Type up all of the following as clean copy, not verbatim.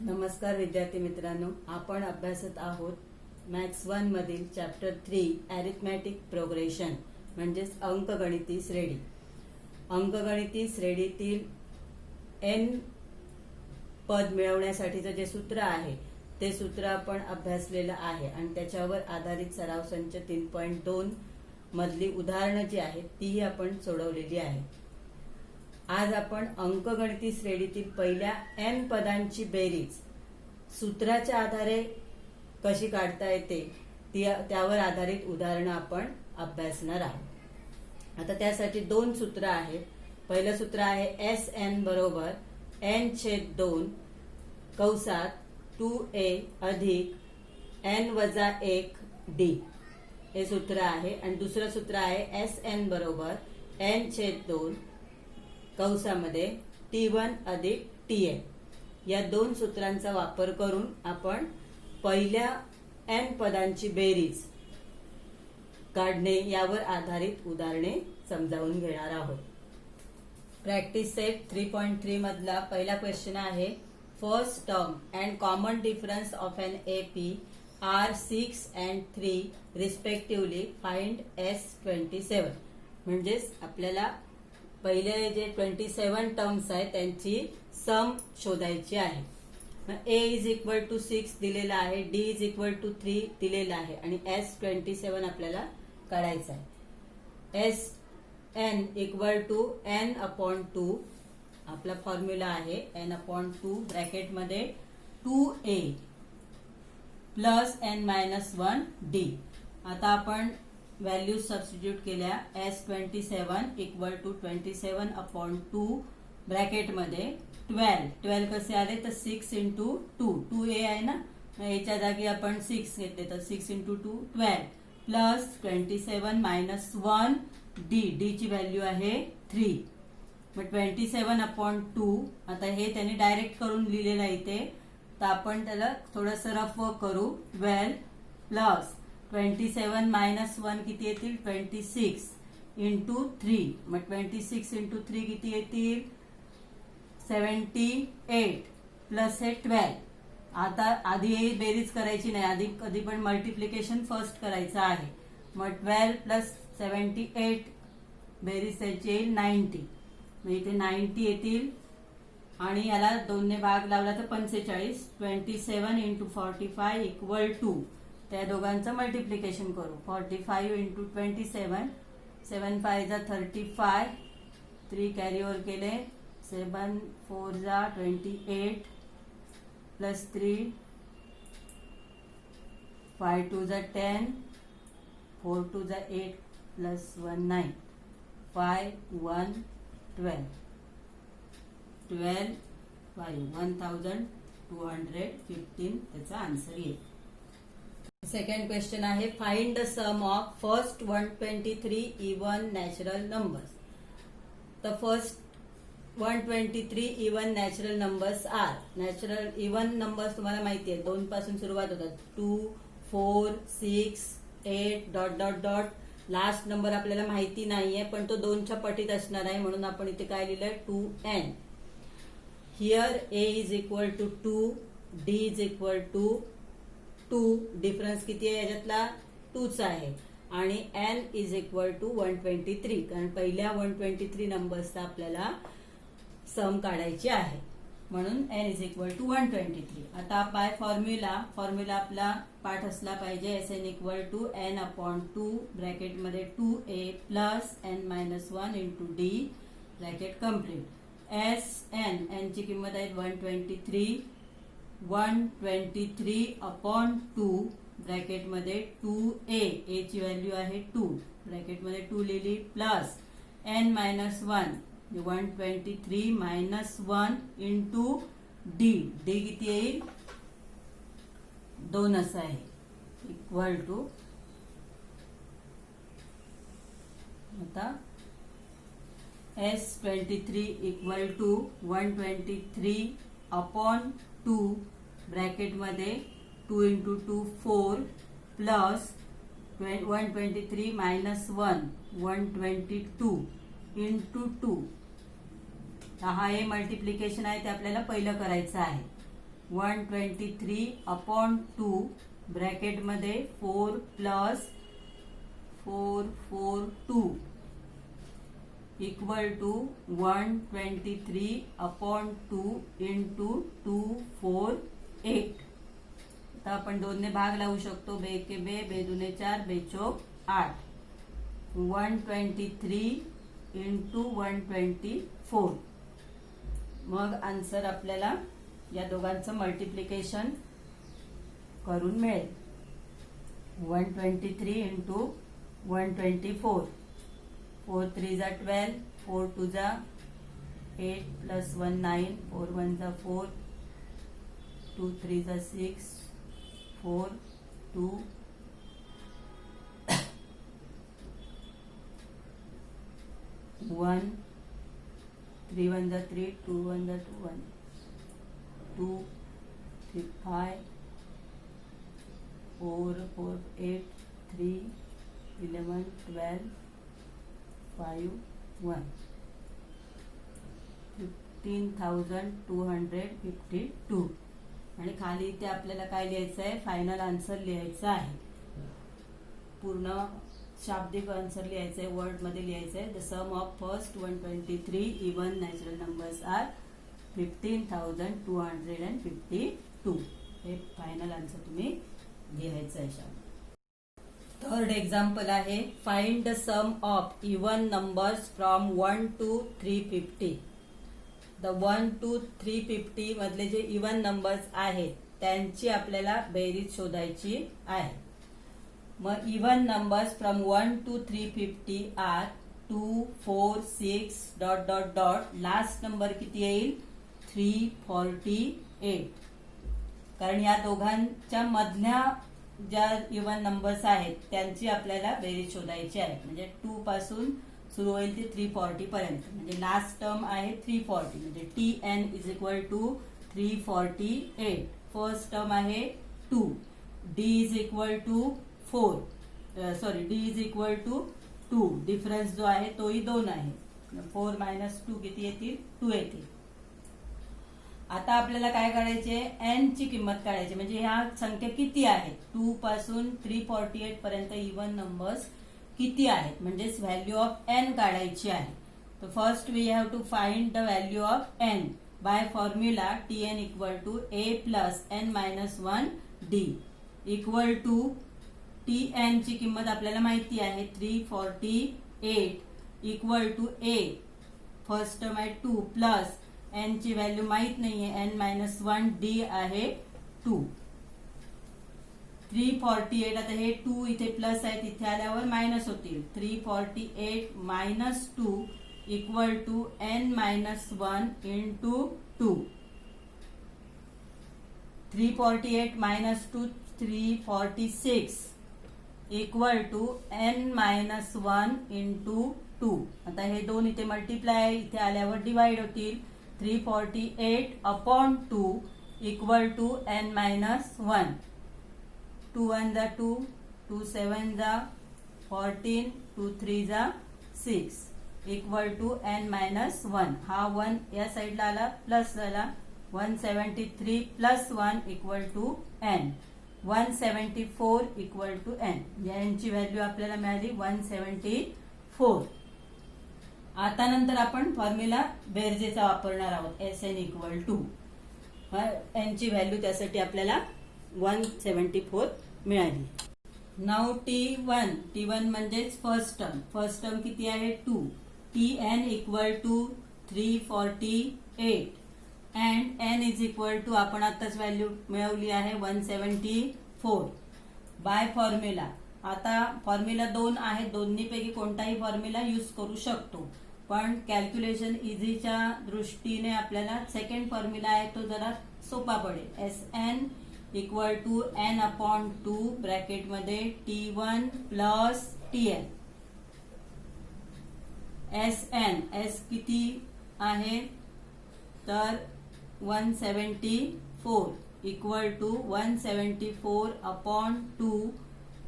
नमस्कार विद्यार्थी मित्रांनो, आपण अभ्यासत आहोत मॅथ्स 1 मधील चॅप्टर 3 अरिथमॅटिक प्रोग्रेशन म्हणजेच अंकगणिती श्रेणी. अंकगणिती श्रेणीतील n पद मिळवण्यासाठीचं जे सूत्र आहे ते सूत्र आपण अभ्यासलेलं आहे आणि त्याच्यावर आधारित सराव संच 3.2 मधली उदाहरणं जी आहेत तीही आपण सोडवलेली आहेत. आज आपण अंकगणिती श्रेणीतील पहिल्या n पदांची बेरीज सूत्राच्या आधारे कशी काढता येते त्यावर आधारित उदाहरणं आपण अभ्यासणार आहोत. आता त्यासाठी दोन सूत्र आहेत. पहिलं सूत्र आहे SN बरोबर n/2 कंसात 2a अधिक n वजा 1d हे सूत्र आहे. आणि दुसरं सूत्र आहे SN बरोबर n/2 कंसामध्ये T1 अधिक Tn. या दोन सूत्रांचा वापर करून आपण पहिल्या n पदांची बेरीज काढणे यावर आधारित उदाहरणे समजावून घेणार आहोत. प्रॅक्टिस सेट 3.3 मधला पहिला क्वेश्चन आहे, first term and common difference of an AP are 6 and 3 respectively find S27. म्हणजेच आपल्याला पहिले जे 27 टर्म्स आहेत त्यांची सम शोधायची आहे. A इज इक्वल टू 6 दिलेला आहे, D इज इक्वल टू 3 दिलेला आहे आणि S27 आपल्याला काढायचा आहे. SN इक्वल टू n/2 आपला फॉर्म्युला आहे n/2 ब्रॅकेटमध्ये 2a प्लस n-1d. आता आपण व्हॅल्यू सबस्टिट्यूट केल्या. S27 इक्वल टू 27/2 ब्रॅकेटमध्ये 12 कसे आले तर 6 इंटू 2 2a आहे ना, याच्या जागी आपण 6 घेतले तर 6 इंटू 2 12 प्लस 27 -1 d ची व्हॅल्यू आहे 3. मग 27/2 आता हे त्यांनी डायरेक्ट करून लिहिलेलं आहे इथे, तर आपण त्याला थोडंसं रफ वर्क करू. 12 प्लस 27 -1 किती येतील 26 इंटू 3. मग 26 इंटू 3 किती येतील 78 प्लस हे 12. आता आधी हे बेरीज करायची नाही, कधी पण मल्टिप्लिकेशन फर्स्ट करायचं आहे. मग 12 प्लस 78 बेरीज त्याची येईल 90. मग इथे 90 येतील आणि याला 2 ने भाग लावला तर 45. 27 इंटू 45 इक्वल टू त्या दोघांचं मल्टिप्लिकेशन करू. 45 इंटू 27 7 5 जा 35 3 कॅरी ओव्हर केले 7 4 जा 28 प्लस 3 5 2 जा 10 4 2 जा 8 प्लस 1 9 5 1 12 12 5 1215 त्याचा आन्सर येईल. सेकंड क्वेश्चन आहे, find the sum of first 123 even natural numbers. तर first 123 even natural numbers are. Natural even numbers तुम्हाला माहिती आहे 2 पासून सुरुवात होतात. 2 4 6 8 dot dot dot. Last number आपल्याला माहिती नाहीये पण तो 2च्या पटीत असणार आहे म्हणून आपण इथे काय लिहिलंय 2n. Here a is equal to 2, d is equal to 2. Difference किती आहे याच्यातला 2च आहे आणि n इज इक्वल टू 123 कारण पहिल्या 123 नंबर्सचा आपल्याला सम काढायची आहे म्हणून n इज इक्वल टू 123. आता बाय फॉर्म्युला आपला पाठ असला पाहिजे. Sn इक्वल टू n/2 ब्रॅकेटमध्ये 2a plus n-1 into d bracket complete. n ची किंमत आहे 123 123/2 ब्रॅकेटमध्ये 2a ची व्हॅल्यू आहे 2 ब्रॅकेटमध्ये 2 लिहिली प्लस n-1 123 -1 इंटू d किती येईल 2 असं आहे इक्वल टू. आता S23 इक्वल टू 123/2 ब्रॅकेटमध्ये 2 इंटू 2 4 प्लस 123 -1 122 इंटू 2. हा हे मल्टिप्लिकेशन आहे ते आपल्याला पहिलं करायचं आहे. 123/2 ब्रॅकेटमध्ये 4 प्लस 442 इक्वल टू 123/2 इंटू 248. आता आपण 2 ने भाग लावू शकतो. बे के बे, बे दुने 4, बे चौक 8. 123 इंटू 124. मग आन्सर आपल्याला या दोघांचं मल्टिप्लिकेशन करून मिळेल. 123 इंटू 124. 4 3 जा 12, 4 2 जा 8 प्लस 1 9, 4 1 जा 4, 2 3 जा 6, 4 2 1, 3 1 जा 3, 2 1 जा 2 1, 2 3 5, 4 4 8, 3 11 12, 5 1, 15,252. आणि खाली इथे आपल्याला काय लिहायचं आहे, फायनल आन्सर लिहायचं आहे. पूर्ण शाब्दिक आन्सर लिहायचं आहे, वर्ड मध्ये लिहायचं आहे. The sum of first 123 even natural numbers are 15,252. हे फायनल आन्सर तुम्ही लिहायचं आहे. थर्ड एक्झाम्पल आहे, find the sum of even numbers from 1 to 350. The 1 to 350 मधले जे इवन नंबर्स आहेत त्यांची आपल्याला बेरीज शोधायची आहे. मग even numbers from 1 to 350 are 2 4 6 dot dot dot. Last number किती येईल, 348. कारण या दोघांच्या मधल्या ज्या इवन नंबर्स आहेत त्यांची आपल्याला बेरीज शोधायची आहे. म्हणजे 2 पासून सुरू होईल ते 340 पर्यंत. म्हणजे लास्ट टर्म आहे 340. म्हणजे TN is equal to 348. First term आहे 2. D is equal to 4. Sorry, D is equal to 2. Difference जो आहे तोही 2 आहे. 4 मायनस 2 किती येतील, 2 येतील. आता आपल्याला काय करायचे, n ची किंमत काढायची. म्हणजे ह्या संख्या किती आहेत, 2 पासून 348 पर्यंत इवन नंबर्स किती आहेत, म्हणजेच व्हॅल्यू ऑफ n काढायची आहे. तर first we have to find the value of n by formula TN equal to a plus n minus 1 d equal to TN ची किंमत आपल्याला माहिती आहे 348 equal to a first term आहे 2 प्लस n ची व्हॅल्यू माहित नाहीये, n मायनस 1 d आहे 2. 348. आता हे 2 इथे प्लस आहे, तिथे आल्यावर मायनस होतील. 348 minus 2 equal to n minus 1 into 2. 348 minus 2 346 equal to n minus 1 into 2. आता हे 2 इथे मल्टिप्लाय, इथे आल्यावर डिवाइड होतील. 348/2 इक्वल टू n मायनस 1. 2 1 जा 2, 2 7 जा 14, 2 3 जा 6 इक्वल टू n मायनस 1. हा 1 या साईडला आला, प्लस झाला. 173 plus 1 equal to n. 174 equal to n. यांची व्हॅल्यू आपल्याला मिळाली 174. आता नंतर आपण फॉर्म्युला बेरजेचा वापरणार आहोत. SN इक्वल टू n ची व्हॅल्यू त्यासाठी आपल्याला 174 मिळाली. नाउ T1 म्हणजेच फर्स्ट टर्म किती आहे 2. TN equal to 348 and n is equal to आपण आताच व्हॅल्यू मिळवली आहे 174 बाय फॉर्म्युला. आता फॉर्म्युला 2 आहे, दोन्हीपैकी कोणताही फॉर्म्युला यूज करू शकतो, पण कॅल्क्युलेशन इझीच्या दृष्टीने आपल्याला सेकंड फॉर्म्युला आहे तो जरा सोपा पडेल. SN इक्वल टू n/2 ब्रॅकेटमध्ये T1 plus TN. SN S किती आहे तर 174 इक्वल टू 174/2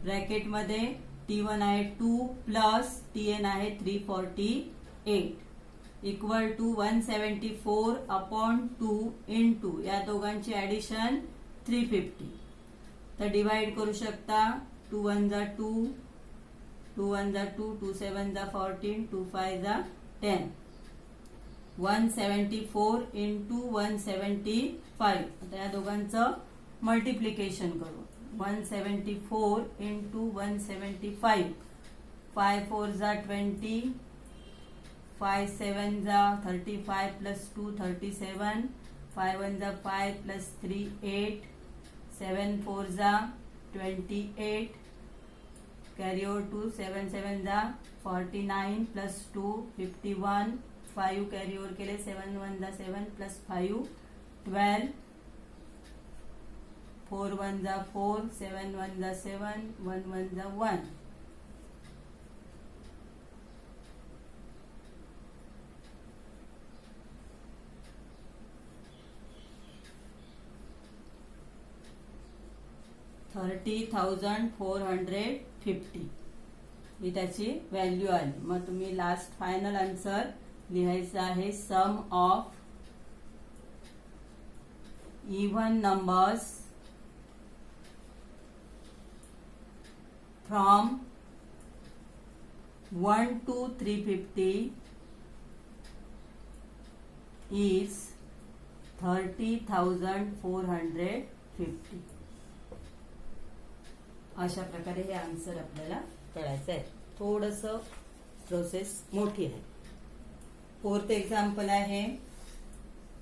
ब्रॅकेटमध्ये T1 आहे 2 प्लस TN आहे 348. इक्वल टू 174 अपॉन 2 इंटू या दोघांची ऍडिशन 350. तर डिवाइड करू शकता. 2 1 जा 2, 2 1 जा 2, 2 7 जा 14, 2 5 जा 10. 174 इंटू 175. आता या दोघांचं मल्टिप्लिकेशन करू. 174 इंटू 175. 5 4 जा 20, 5 7 जा 35 प्लस 2 37, 5 1 जा 5 प्लस 3 8, 7 4 जा 28, कॅरी ओव्हर 2, 7 7 जा 49 प्लस 2 51, 5 कॅरी ओव्हर केले, 7 1 जा 7 प्लस 5 12, 4 1 जा 4, 7 1 जा 7, 1 1 जा 1. $30,450 ही त्याची व्हॅल्यू आली. मग तुम्ही लास्ट फायनल आन्सर लिहायचं आहे. Sum of even numbers from 1 to 350 is 30,450. अशा प्रकारे हे आन्सर आपल्याला कळायचं आहे. थोडंसं प्रोसेस मोठी आहे. 4th एक्झाम्पल आहे.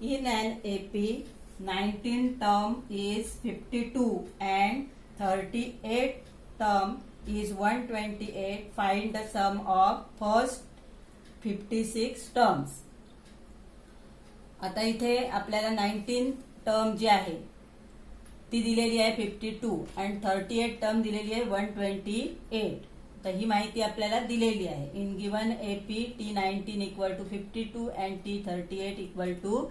In an AP 19 term is 52 and 38 term is 128. Find the sum of first 56 terms. आता इथे आपल्याला 19 टर्म जी आहे ती दिलेली आहे 52 आणि 38 टर्म दिलेली आहे 128. तर ही माहिती आपल्याला दिलेली आहे. In given AP T19 equal to 52 and T38 equal to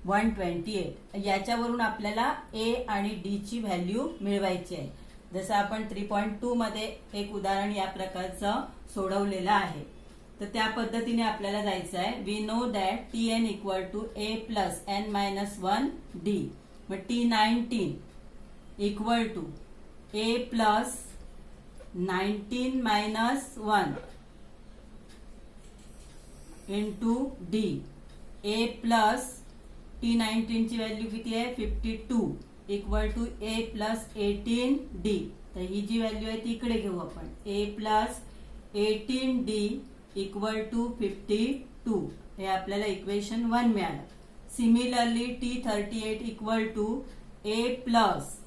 128. याच्यावरून आपल्याला ए आणि डी ची व्हॅल्यू मिळवायची आहे. जसं आपण 3.2 मध्ये एक उदाहरण या प्रकारचं सोडवलेलं आहे. तर त्या पद्धतीने आपल्याला जायचं आहे. We know that Tn equal to a plus n minus 1 D. मग T19 equal to a plus 19 minus 1 into D. a plus T19 ची व्हॅल्यू किती आहे 52 equal to a plus 18 D. तर ही जी व्हॅल्यू आहे ती इकडे घेऊ आपण. a plus 18 D equal to 52. हे आपल्याला इक्वेशन 1 मिळालं. Similarly T38 equal to a plus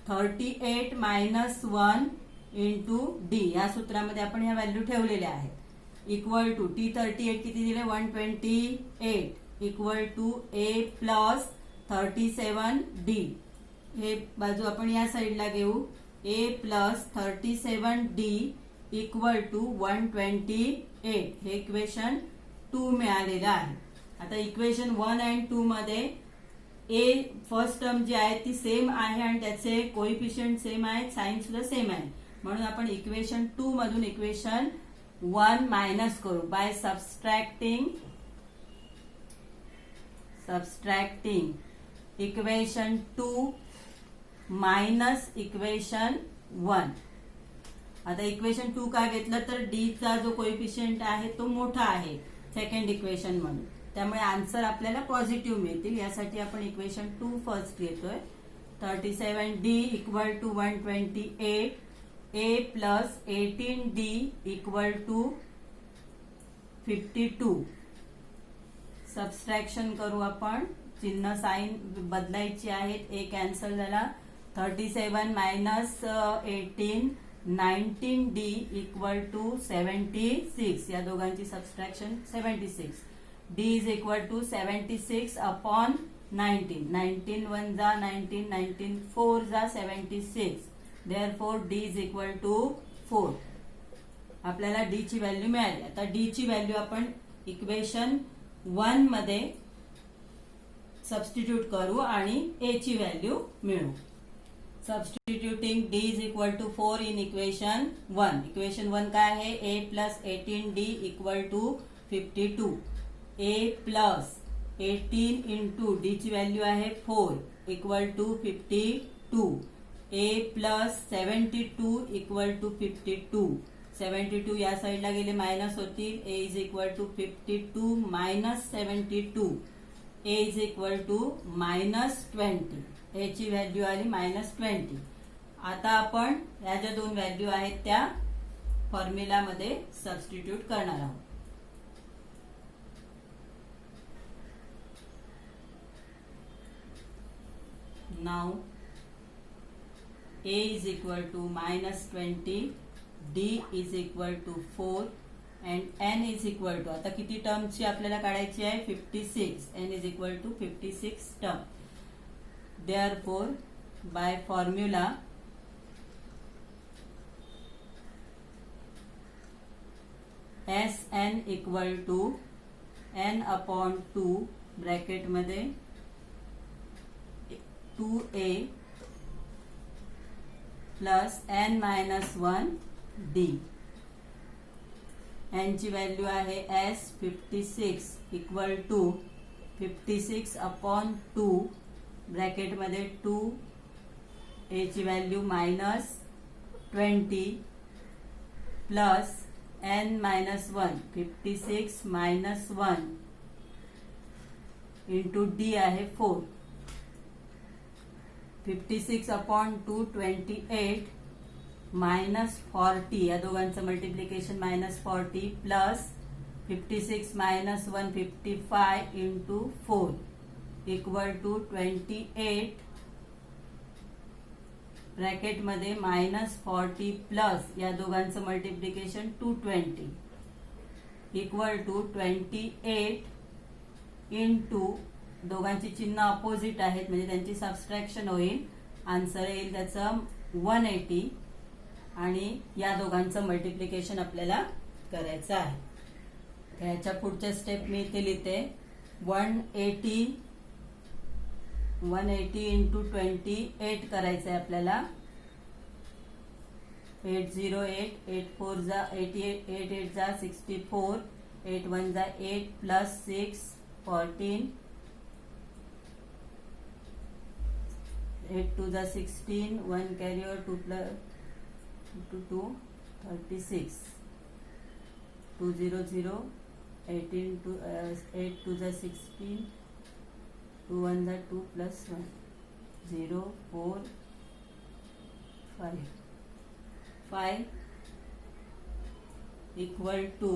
38 minus 1 into D. या सूत्रामध्ये आपण ह्या व्हॅल्यू ठेवलेल्या आहेत. इक्वल टू T38 किती दिले 128 equal to a plus 37 D. हे बाजू आपण या साईडला घेऊ. a plus 37 D equal to 128. हे इक्वेशन 2 मिळालेलं आहे. आता इक्वेशन 1 आणि 2 मध्ये a फर्स्ट टर्म जी आहे ती सेम आहे आणि त्याचे कोइफिशियंट सेम आहेत, साइन सुद्धा सेम आहे. म्हणून आपण इक्वेशन 2 मधून इक्वेशन 1 मायनस करू by subtracting equation 2 minus equation 1. आता इक्वेशन 2 का घेतलं तर डी चा जो कोइफिशियंट आहे तो मोठा आहे सेकंड इक्वेशन म्हणून. त्यामुळे आन्सर आपल्याला पॉझिटिव्ह मिळतील. यासाठी आपण इक्वेशन 2 फर्स्ट घेतोय. 37D equal to 128. a plus 18D equal to 52. Subtraction करू आपण. चिन्ह साइन बदलायची आहेत. a कॅन्सल झाला. 37 मायनस 18 19D इक्वल टू 76. या दोघांची subtraction 76. d is equal to 76 upon 19. 19 1 जा 19, 19 4 जा 76. Therefore d is equal to 4. आपल्याला d ची व्हॅल्यू मिळाली. आता d ची व्हॅल्यू आपण इक्वेशन 1 मध्ये सबस्टिट्यूट करू आणि a ची व्हॅल्यू मिळवू. Substituting d is equal to 4 in equation 1. Equation 1 काय आहे a plus 18d equal to 52. A plus 18 into D ची व्हॅल्यू आहे 4 equal to 52. A plus 72 equal to 52. 72 या साईडला गेले मायनस होतील. A is equal to 52 minus 72. A is equal to -20. A ची value आली -20. आता आपण या ज्या दोन व्हॅल्यू आहेत त्या फॉर्म्युलामध्ये सबस्टिट्यूट करणार आहोत. Now a is equal to -20, d is equal to 4 and n is equal to, आता किती टर्मची आपल्याला काढायची आहे 56. n is equal to 56 term. Therefore by formula Sn equal to n upon 2 bracket मध्ये 2a plus n minus 1 d. n ची value आहे s 56 equal to 56 upon 2 bracket मध्ये 2 a ची व्हॅल्यू -20 plus n minus 1 56 minus 1 into d आहे 4. 56 upon 2 28 minus 40 या दोघांचं multiplication -40 plus 56 minus 1 55 into 4 equal to 28 bracket मध्ये -40 प्लस या दोघांचं मल्टिप्लिकेशन 220 इक्वल टू 28 इंटू दोघांची चिन्ह अपोजिट आहेत म्हणजे त्यांची सबस्ट्रॅक्शन होईल. आन्सर येईल त्याचं 180 आणि या दोघांचं मल्टिप्लिकेशन आपल्याला करायचं आहे. ह्याच्या पुढच्या स्टेप मी इथे लिहिते. 180 इंटू 28 करायचं आहे आपल्याला. 808 8 4 जा 88 8 8 जा 64 8 1 जा 8 प्लस 6 14 8 2 जा 16 1 carry over 2 plus 2 36 2 0 0 18 2 8 2 जा 16 2 1 जा 2 plus 1 0 4 5 5 equal to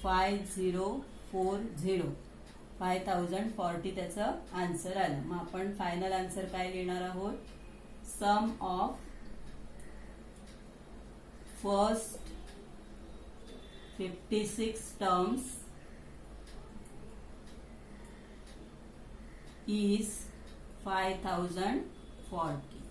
5040 5040 त्याचं आन्सर आलं. मग आपण फायनल आन्सर काय लिहिणार आहोत. सम ऑफ फर्स्ट 56 टर्म्स इज 5040.